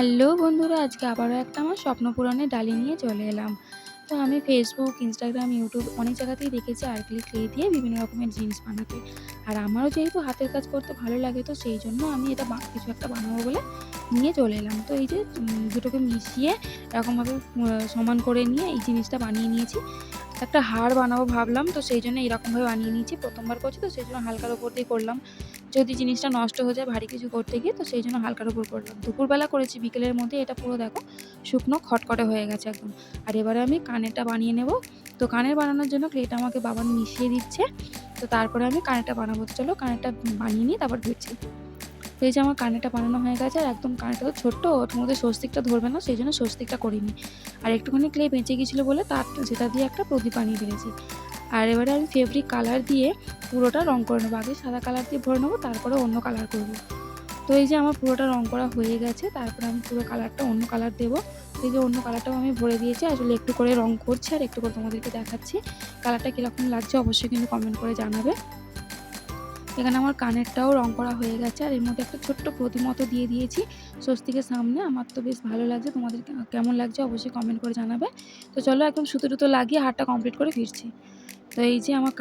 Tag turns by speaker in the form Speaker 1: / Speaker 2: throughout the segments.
Speaker 1: Hello বন্ধুরা, আজকে আবারও একটা আমার স্বপ্ন পূরণের ডালি নিয়ে চলে এলাম। তো আমি ফেসবুক, ইনস্টাগ্রাম, ইউটিউব অনেক জায়গাতেই দেখেছি অ্যাক্রিলিক ক্লে দিয়ে বিভিন্ন রকমের জিনিস বানাতে। আর আমারও যেহেতু হাতের কাজ করতে ভালো লাগে, তো সেই জন্য আমি এটা কিছু একটা বানাবো বলে নিয়ে চলে এলাম। তো এই যে দুটোকে মিশিয়ে এরকমভাবে সমান করে নিয়ে এই জিনিসটা বানিয়ে নিয়েছি। একটা হার বানাবো ভাবলাম, তো সেই জন্য এরকমভাবে বানিয়ে নিয়েছি। প্রথমবার করছি, তো সেই জন্য হালকার ওপর দিয়ে করলাম। যদি জিনিসটা নষ্ট হয়ে যায় ভারী কিছু করতে গিয়ে, তো সেই জন্য হালকার ওপর করলাম। দুপুরবেলা করেছি, বিকেলের মধ্যে এটা পুরো দেখো শুকনো খটখটে হয়ে গেছে একদম। আর এবারে আমি কানেরটা বানিয়ে নেব। তো কানের বানানোর জন্য ক্লেটা আমাকে বাবা মিশিয়ে দিচ্ছে। তো তারপরে আমি কানেরটা বানাবো। তো চলো কানেরটা বানিয়ে নিই, তারপর ফিরছি। তো এই যে আমার কানেরটা বানানো হয়ে গেছে, আর একদম কানেরটা তো ছোট্ট, ওর মধ্যে স্বস্তিকটা ধরবে না, সেই জন্য স্বস্তিকটা করিনি। আর একটুখানি ক্লে বেঁচে গিয়েছিলো বলে সেটা দিয়ে একটা প্রদীপ বানিয়ে ফেলেছি। আর এবারে আমি ফেব্রিক কালার দিয়ে পুরোটা রং করে নেবো। আগে সাদা কালার দিয়ে ভরে নেবো, তারপরে অন্য কালার করবো। তো এই যে আমার পুরোটা রং করা হয়ে গেছে, তারপরে আমি পুরো কালারটা অন্য কালার দেবো। তো এই যে অন্য কালারটাও আমি ভরে দিয়েছি। আসলে একটু করে রং করছি আর একটু করে তোমাদেরকে দেখাচ্ছি। কালারটা কীরকম লাগছে অবশ্যই কিন্তু কমেন্ট করে জানাবে। এখানে আমার কানেরটাও রং করা হয়ে গেছে, আর এর মধ্যে একটা ছোট্ট প্রতিমা মতো দিয়ে দিয়েছি স্বস্তিকের সামনে। আমার তো বেশ ভালো লাগছে, তোমাদের কেমন লাগছে অবশ্যই কমেন্ট করে জানাবে। তো চলো একদম সুতো টুতো লাগিয়ে হারটা কমপ্লিট করে ফিরছি। তো এই যে আমার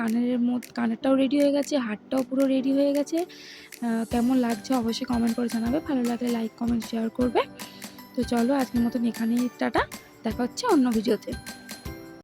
Speaker 1: কানেরটাও রেডি হয়ে গেছে, হারটাও পুরো রেডি হয়ে গেছে। কেমন লাগছে অবশ্যই কমেন্ট করে জানাবে। ভালো লাগলে লাইক, কমেন্ট, শেয়ার করবে। তো চলো আজকের মতন এখানেই টাটা। দেখা হচ্ছে অন্য ভিডিওতে।